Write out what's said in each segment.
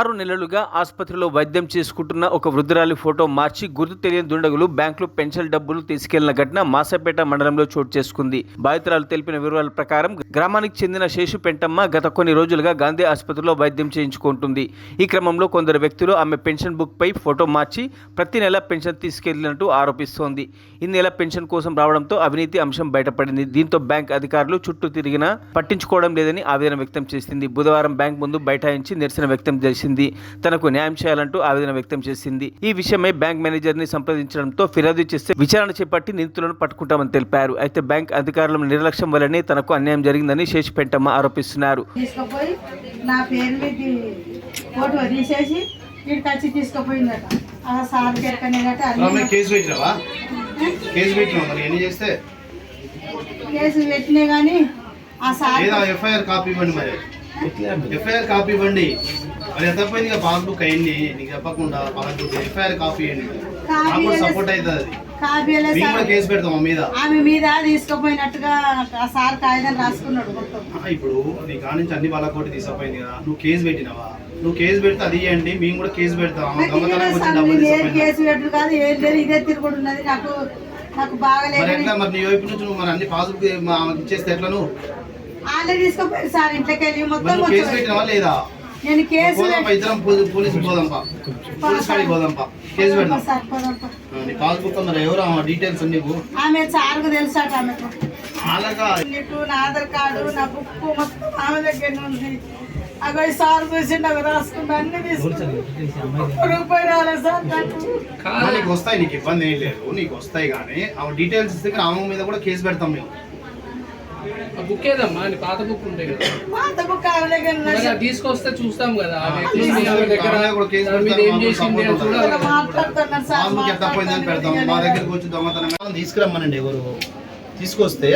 6 నెలలుగా ఆసుపత్రిలో వైద్యం చేసుకుంటున్న ఒక వృద్ధురాలి ఫోటో మార్చి గుర్తు తెలియని దుండగులు బ్యాంకులో పెన్షన్ డబ్బులు తీసుకెళ్లిన ఘటన మాసపేట మండలంలో చోటు చేసుకుంది. బాధితురాలు తెలిపిన వివరాల ప్రకారం గ్రామానికి చెందిన శేషు పెంటమ్మ గత కొన్ని రోజులుగా గాంధీ ఆసుపత్రిలో వైద్యం చేయించుకుంటుంది. ఈ క్రమంలో కొందరు వ్యక్తులు ఆమె పెన్షన్ బుక్ పై ఫోటో మార్చి ప్రతి నెల పెన్షన్ తీసుకెళ్లినట్టు ఆరోపిస్తోంది. ఈ నెల పెన్షన్ కోసం రావడంతో అవినీతి అంశం బయటపడింది. దీంతో బ్యాంక్ అధికారులు చుట్టూ తిరిగినా పట్టించుకోవడం లేదని ఆవేదన వ్యక్తం చేసింది. బుధవారం బ్యాంక్ ముందు బైఠాయించి నిరసన వ్యక్తం చేసింది. తనకు న్యాయం చేయాలంటూ ఆవేదన వ్యక్తం చేసింది. ఈ విషయమై బ్యాంక్ మేనేజర్ ని సంప్రదించడంతో ఫిర్యాదు చేస్తే విచారణ చేపట్టి నిందితులను పట్టుకుంటామని తెలిపారు. అయితే బ్యాంక్ అధికారుల నిర్లక్ష్యం వల్లనే తనకు అన్యాయం జరిగిందని శేషు పెంటమ్మ ఆరోపిస్తున్నారు. ఎఫ్ఐఆర్ కాపీ ఇవ్వండి. అది ఎంత పోయింది పాస్బుక్ అయింది నీకు చెప్పకుండా పాస్బుక్ ఎఫ్ఐఆర్ కాపీ ఇవ్వండి. నాకు సపోర్ట్ అవుతుంది. కేసు పెడతాం మీద ఆమె మీద తీసుకుపోయినట్టుగా సార్ కాగితం రాసుకున్నాడు. ఇప్పుడు నీ కాడ నుంచి అన్ని వాళ్ళకోటి తీసుకుపోయింది కదా, నువ్వు కేసు పెట్టినావా? నువ్వు కేసు పెడితే అది ఇవ్వండి, మేము కూడా కేసు పెడతాం. కేసు పెట్టు కాదు ఏం లేదు, ఇదే తిరుగుడు ఉన్నది. నాకు బాగాలేదు. మరి నీ వైపు నుంచి నువ్వు మరి అన్ని పాస్బుక్ ఇచ్చేస్తే ఎట్లా? నువ్వు ఆల్రెడీ తీసుకుపోయి సార్ ఇంట్లోకి వెళ్ళి మొత్తం కేసు పెట్టినవా లేదా? నేను కేసు ఇద్దరం పోలీసు పోదాంపా, పోలీస్ కాడికి పోదాంపా, కేసు పెడదాం. నీ పాస్బుక్ మరి ఎవరు డీటెయిల్స్ నీకు? ఆమె సార్కు తెలుసాట. ఆమెకు అలాగా నా ఆధార్ కార్డు నా బుక్ మొత్తం ఆమె దగ్గర ఉంది. అగో సార్ చూసి నాకు రాసుకుంటా అన్ని రూపాయి రాలేదు సార్. నీకు వస్తాయి, నీకు ఇబ్బంది ఏం లేదు, నీకు వస్తాయి. కానీ ఆమె డీటెయిల్స్ ఇస్తే ఆమె మీద కూడా కేసు పెడతాం మేము. బుక్ ఏదమ్మా పాత బుక్ ఉంటాయి కదా, పాత బుక్ తీసుకొస్తే చూస్తాం కదా. మా దగ్గరకు వచ్చి దొంగతనం తీసుకురమ్మనండి. ఎవరు తీసుకొస్తే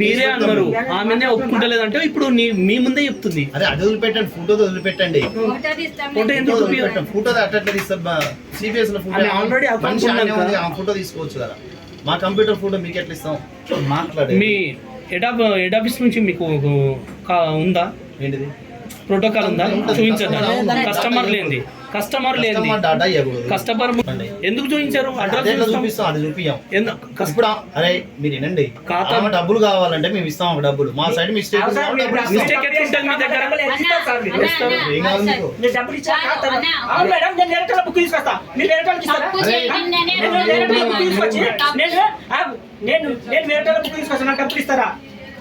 మీరే అన్నారు ఆమెనే ఒప్పుకుంటలేదంటే ఇప్పుడు మీ ముందే చెప్తుంది. అదే అది వదిలిపెట్టండి, ఫోటో వదిలిపెట్టండి. ఫోటో అట్లా తీస్తారు. సిబిఎస్ లో ఫోటో తీసుకోవచ్చు కదా. మా కంప్యూటర్ ఫోటో మీకు ఎట్లా ఇస్తాం? మాట్లాడే మీ హెడ్ ఆఫీస్ నుంచి మీకు ఉందా? ఏంటిది ప్రోటోకాల్ ఉందా? చూపించదా? కస్టమర్ లేని కస్టమర్ ఎందుకు చూపించారు? అడ్రస్ చూపిస్తాం, అది చూపియం. ఇప్పుడు అరే మీరు వినండి, ఖాతా డబ్బులు కావాలంటే మేము ఇస్తాం. డబ్బులు మా సైడ్ మిస్టేక్ ఎట్లుంటుంది మీ దగ్గర?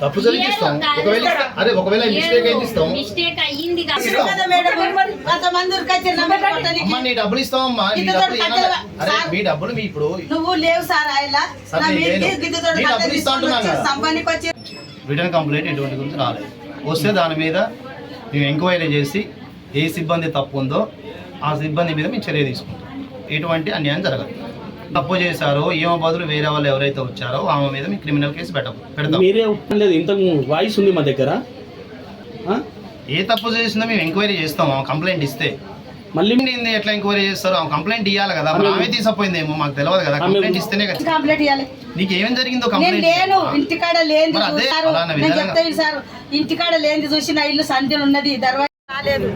తప్పు జరిగిస్తాం. ఒకవేళ మిస్టేక్ అయితే ఇస్తాం. అమ్మా నీ డబ్బులు ఇస్తామమ్మా. మీ డబ్బులు మీ ఇప్పుడు నువ్వు లేవు సార్. రిటర్న్ కంప్లైంట్ ఎటువంటి గురించి రాలేదు. వస్తే దాని మీద మేము ఎంక్వైరీ చేసి ఏ సిబ్బంది తప్పు ఉందో ఆ సిబ్బంది మీద మేము చర్య తీసుకుంటాం. ఎటువంటి అన్యాయం జరగదు. తప్పు చేశారో ఏమో బదులు వేరే వాళ్ళు ఎవరైతే వచ్చారో ఆమె మీద మేము క్రిమినల్ కేసు పెడతాం. మీరే లేదు, ఇంతకు వాయిస్ ఉంది మా దగ్గర. ఏ తప్పు చేసిందో మేము ఎంక్వైరీ చేస్తాం. కంప్లైంట్ ఇస్తే మళ్ళీ ఎట్లా ఎంక్వైరీ చేస్తారు? ఆమె ఇవ్వాలి కదా. ఆమె తీసుకుపోయిందేమో మాకు తెలియదు కదా. కంప్లైంట్ ఇస్తేనే కదా. కంప్లైంట్ ఇవ్వాలి. నీకు ఏమేం జరిగిందో లేను ఇంటికాడ లేని సార్. ఇంటికాడ లేని చూసి నా ఇల్లు సంధ్యలు ఉన్నది. దర్వాజా రాలేదు.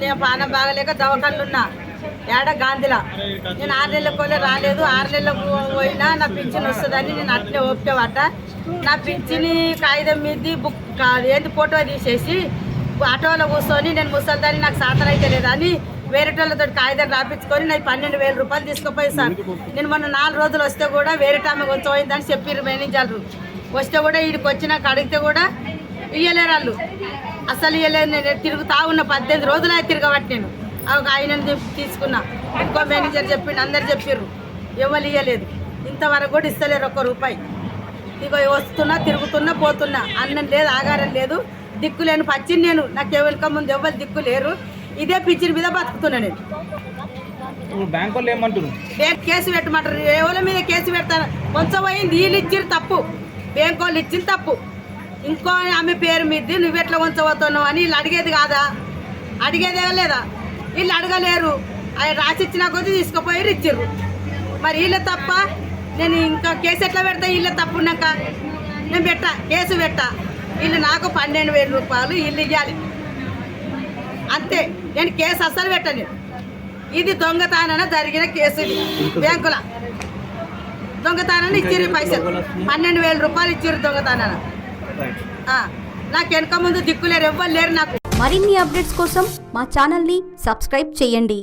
నేను పానం బాగలేక దవాఖానలు ఉన్నా ఏడ గాంధీలా. నేను 6 నెలలకు రాలేదు. 6 నెలలకు పోయినా నా పింఛన్ వస్తుందని నేను అట్లే ఒప్పుకోవట. నా పింఛని కాగితం మీద బుక్ ఏంది ఫోటో తీసేసి ఆటోలో కూర్చొని నేను ముసలిదాన్ని నాకు సాధన అయితే లేదని వేరేటోళ్ళతో కాగితం రాపించుకొని నాకు 12,000 రూపాయలు తీసుకుపోయి సార్. నేను మొన్న 4 రోజులు వస్తే కూడా వేరే ఆమె కొంచెం పోయిందని చెప్పారు మేనేజర్లు. వస్తే కూడా వీడికి వచ్చినాక అడిగితే కూడా ఇయ్యలేరు వాళ్ళు. అసలు ఇయ్యలేదు. నేను తిరుగుతా ఉన్న 18 రోజులు అయితే తిరగబట్టి నేను ఆయనని తీసుకున్నా. ఇంకో మేనేజర్ చెప్పిండు, అందరు చెప్పారు. ఎవరు ఇవ్వలేదు. ఇంతవరకు కూడా ఇస్తలేరు 1 రూపాయి. ఇక వస్తున్నా తిరుగుతున్నా పోతున్నా. అన్నం లేదు, ఆగారం లేదు, దిక్కు లేను. పచ్చింది నేను. నాకు ఎవరిక ముందు ఎవరు దిక్కు లేరు. ఇదే పిచ్చిని మీద బతుకుతున్నా నేను. బ్యాంక్ వాళ్ళు ఏమంటారు? కేసు పెట్టమంటారు. ఎవరి మీద కేసు పెడతాను? కొంచెం పోయింది. వీళ్ళు ఇచ్చిన తప్పు, బ్యాంక్ వాళ్ళు ఇచ్చిన తప్పు. ఇంకో ఆమె పేరు మీద నువ్వెట్లా ఉంచబోతున్నావు అని వీళ్ళు అడిగేది కాదా? అడిగేదే లేదా? వీళ్ళు అడగలేరు. అవి రాసిచ్చిన కొద్దీ తీసుకుపోయి ఇచ్చిర్రు. మరి వీళ్ళ తప్ప నేను ఇంకా కేసు ఎట్లా పెడతా? వీళ్ళ తప్పు ఉన్నాక నేను కేసు పెట్టా. వీళ్ళు నాకు 12,000 రూపాయలు వీళ్ళు ఇవ్వాలి. అంతే. నేను కేసు అస్సలు పెట్టను. ఇది దొంగతనాన జరిగిన కేసు. ఇది బ్యాంకుల దొంగతనాన్ని ఇచ్చిర్రు పైసలు 12,000 రూపాయలు ఇచ్చిర్రు దొంగతనాన. నాకు వెనక ముందు దిక్కులేరు, ఎవ్వరు లేరు నాకు. మరిన్ని అప్డేట్స్ కోసం మా ఛానల్ని సబ్స్క్రైబ్ చేయండి.